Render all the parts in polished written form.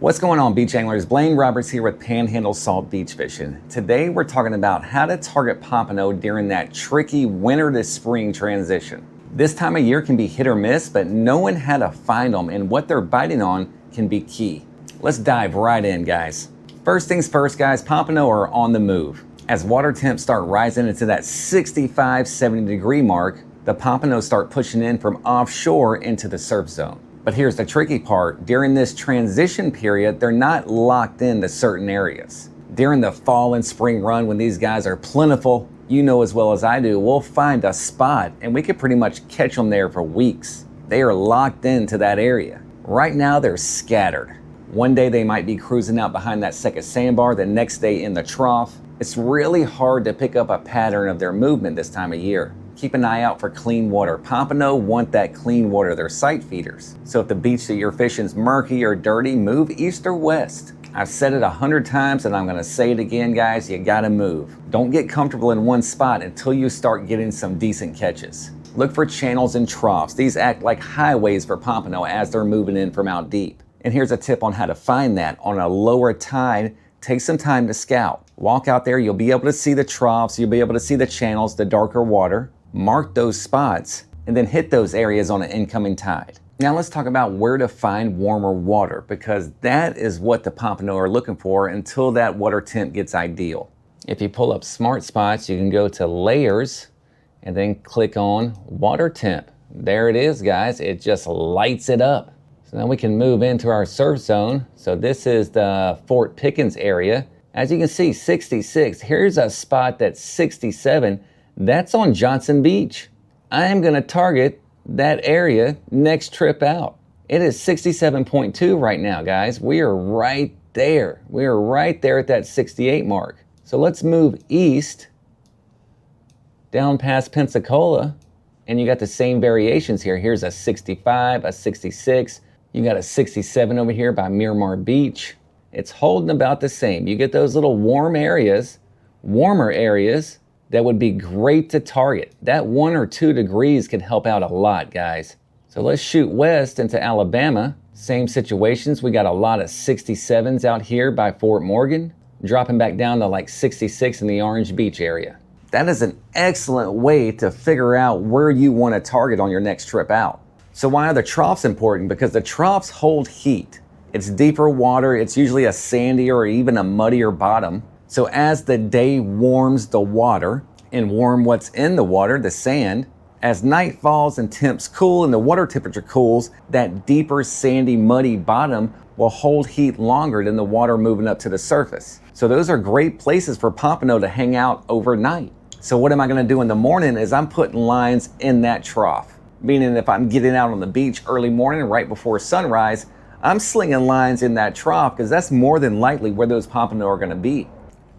What's going on, beach anglers? Blaine Roberts here with Panhandle Salt Beach Fishing. Today we're talking about how to target pompano during that tricky winter to spring transition. This time of year can be hit or miss, but knowing how to find them and what they're biting on can be key. Let's dive right in, guys. First things first, guys, pompano are on the move. As water temps start rising into that 65, 70 degree mark, the pompanos start pushing in from offshore into the surf zone. But here's the tricky part. During this transition period, they're not locked into certain areas. During the fall and spring run, when these guys are plentiful, you know as well as I do, we'll find a spot and we can pretty much catch them there for weeks. They are locked into that area. Right now, they're scattered. One day they might be cruising out behind that second sandbar, the next day in the trough. It's really hard to pick up a pattern of their movement this time of year. Keep an eye out for clean water. Pompano want that clean water. They're sight feeders. So if the beach that you're fishing is murky or dirty, move east or west. I've said it 100 times and I'm gonna say it again, guys, you gotta move. Don't get comfortable in one spot until you start getting some decent catches. Look for channels and troughs. These act like highways for pompano as they're moving in from out deep. And here's a tip on how to find that. On a lower tide, take some time to scout. Walk out there, you'll be able to see the troughs, you'll be able to see the channels, the darker water. Mark those spots and then hit those areas on an incoming tide. Now let's talk about where to find warmer water, because that is what the pompano are looking for until that water temp gets ideal. If you pull up Smart Spots, you can go to Layers and then click on Water Temp. There it is, guys. It just lights it up. So now we can move into our surf zone. So this is the Fort Pickens area. As you can see, 66. Here's a spot that's 67. That's on Johnson Beach. I am going to target that area next trip out. It is 67.2 right now, guys. We are right there. We are right there at that 68 mark. So let's move east down past Pensacola, and you got the same variations here. Here's a 65, a 66. You got a 67 over here by Miramar Beach. It's holding about the same. You get those little warmer areas that would be great to target. That 1 or 2 degrees can help out a lot, guys. So let's shoot west into Alabama. Same situations. We got a lot of 67s out here by Fort Morgan, dropping back down to like 66 in the Orange Beach area. That is an excellent way to figure out where you want to target on your next trip out. So why are the troughs important? Because the troughs hold heat. It's deeper water. It's usually a sandier or even a muddier bottom. So as the day warms the water and warm what's in the water, the sand, as night falls and temps cool and the water temperature cools, that deeper sandy muddy bottom will hold heat longer than the water moving up to the surface. So those are great places for pompano to hang out overnight. So what am I gonna do in the morning is I'm putting lines in that trough. Meaning if I'm getting out on the beach early morning right before sunrise, I'm slinging lines in that trough because that's more than likely where those pompano are gonna be.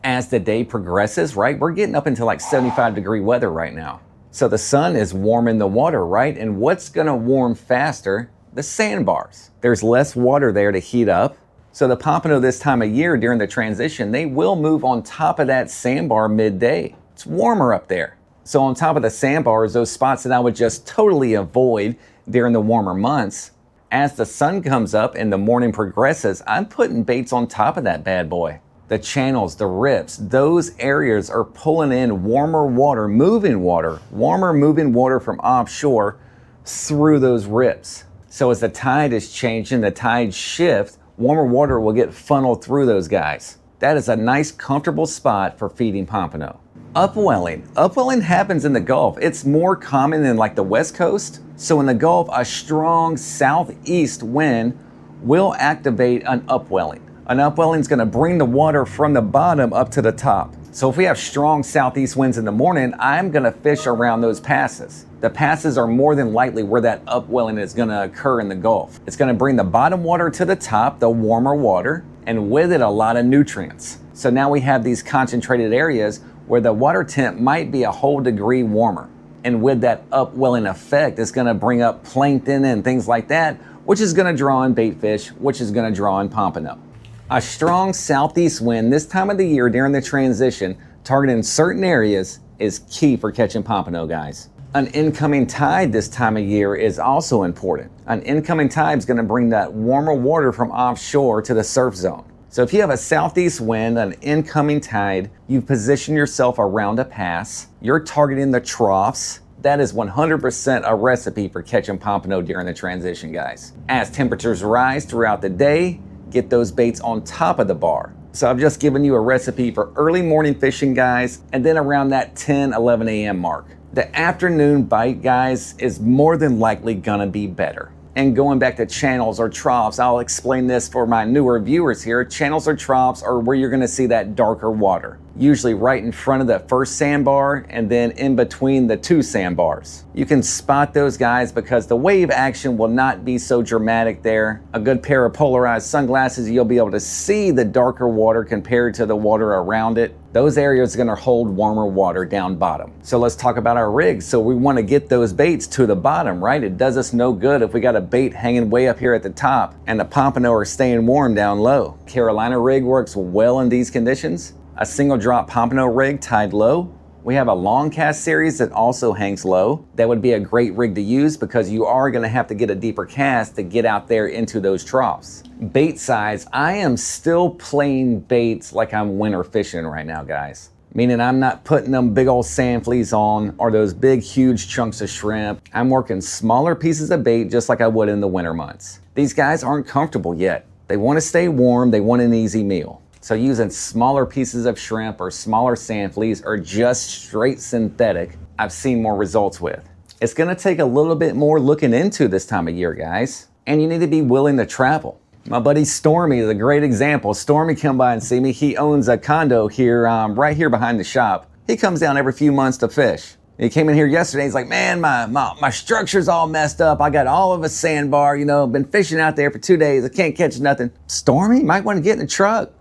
As the day progresses, right, we're getting up into like 75 degree weather right now. So the sun is warming the water, right? And what's gonna warm faster? The sandbars. There's less water there to heat up. So the pompano this time of year during the transition, they will move on top of that sandbar midday. It's warmer up there. So on top of the sandbars, those spots that I would just totally avoid during the warmer months, as the sun comes up and the morning progresses, I'm putting baits on top of that bad boy. The channels, the rips, those areas are pulling in warmer water, warmer moving water from offshore through those rips. So as the tide is changing, the tide shift, warmer water will get funneled through those guys. That is a nice, comfortable spot for feeding pompano. Upwelling. Upwelling happens in the Gulf. It's more common in like the West Coast. So in the Gulf, a strong southeast wind will activate an upwelling. An upwelling is going to bring the water from the bottom up to the top. So if we have strong southeast winds in the morning, I'm going to fish around those passes. The passes are more than likely where that upwelling is going to occur in the Gulf. It's going to bring the bottom water to the top, the warmer water, and with it a lot of nutrients. So now we have these concentrated areas where the water temp might be a whole degree warmer. And with that upwelling effect, it's going to bring up plankton and things like that, which is going to draw in bait fish, which is going to draw in pompano. A strong southeast wind this time of the year during the transition, targeting certain areas, is key for catching pompano, guys. An incoming tide this time of year is also important. An incoming tide is going to bring that warmer water from offshore to the surf zone. So if you have a southeast wind, an incoming tide, you position yourself around a pass, you're targeting the troughs. That is 100% a recipe for catching pompano during the transition, guys. As temperatures rise throughout the day, get those baits on top of the bar. So I've just given you a recipe for early morning fishing, guys, and then around that 10, 11 a.m. mark. The afternoon bite, guys, is more than likely gonna be better. And going back to channels or troughs, I'll explain this for my newer viewers here. Channels or troughs are where you're gonna see that darker water, usually right in front of the first sandbar and then in between the two sandbars. You can spot those, guys, because the wave action will not be so dramatic there. A good pair of polarized sunglasses, you'll be able to see the darker water compared to the water around it. Those areas are gonna hold warmer water down bottom. So let's talk about our rigs. So we wanna get those baits to the bottom, right? It does us no good if we got a bait hanging way up here at the top and the pompano are staying warm down low. Carolina rig works well in these conditions. A single drop pompano rig tied low. We have a long cast series that also hangs low. That would be a great rig to use because you are gonna have to get a deeper cast to get out there into those troughs. Bait size, I am still playing baits like I'm winter fishing right now, guys. Meaning I'm not putting them big old sand fleas on or those big huge chunks of shrimp. I'm working smaller pieces of bait just like I would in the winter months. These guys aren't comfortable yet. They wanna stay warm, they want an easy meal. So using smaller pieces of shrimp or smaller sand fleas or just straight synthetic, I've seen more results with. It's gonna take a little bit more looking into this time of year, guys. And you need to be willing to travel. My buddy Stormy is a great example. Stormy come by and see me. He owns a condo here, right here behind the shop. He comes down every few months to fish. He came in here yesterday, he's like, man, my structure's all messed up. I got all of a sandbar, you know, been fishing out there for 2 days. I can't catch nothing. Stormy, might want to get in the truck.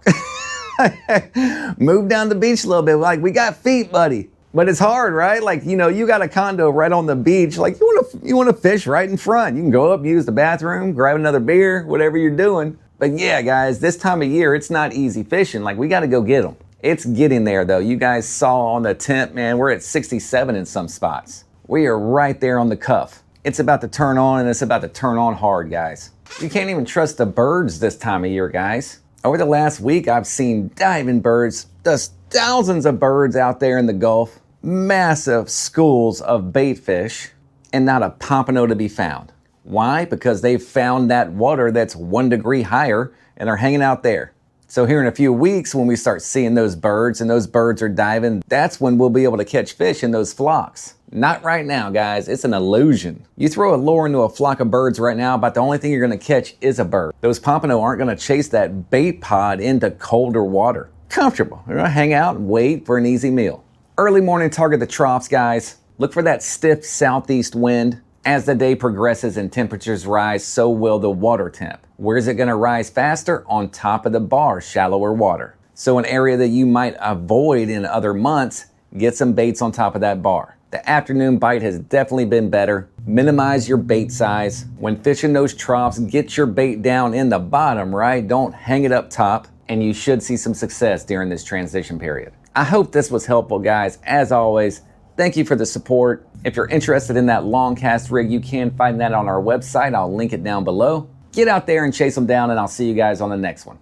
Move down the beach a little bit. Like, we got feet, buddy. But it's hard, right? Like, you know, you got a condo right on the beach. Like, you want to fish right in front. You can go up, use the bathroom, grab another beer, whatever you're doing. But yeah, guys, this time of year, it's not easy fishing. Like, we got to go get them. It's getting there, though. You guys saw on the temp, man, we're at 67 in some spots. We are right there on the cuff. It's about to turn on, and it's about to turn on hard, guys. You can't even trust the birds this time of year, guys. Over the last week, I've seen diving birds, just thousands of birds out there in the Gulf, massive schools of bait fish, and not a pompano to be found. Why? Because they've found that water that's 1 degree higher and are hanging out there. So here in a few weeks, when we start seeing those birds and those birds are diving, that's when we'll be able to catch fish in those flocks. Not right now, guys. It's an illusion. You throw a lure into a flock of birds right now, about the only thing you're gonna catch is a bird. Those pompano aren't gonna chase that bait pod into colder water. Comfortable. They're gonna hang out and wait for an easy meal. Early morning, target the troughs, guys. Look for that stiff southeast wind. As the day progresses and temperatures rise, so will the water temp. Where is it gonna rise faster? On top of the bar, shallower water. So an area that you might avoid in other months, get some baits on top of that bar. The afternoon bite has definitely been better. Minimize your bait size. When fishing those troughs, get your bait down in the bottom, right? Don't hang it up top, and you should see some success during this transition period. I hope this was helpful, guys. As always, thank you for the support. If you're interested in that long cast rig, you can find that on our website. I'll link it down below. Get out there and chase them down, and I'll see you guys on the next one.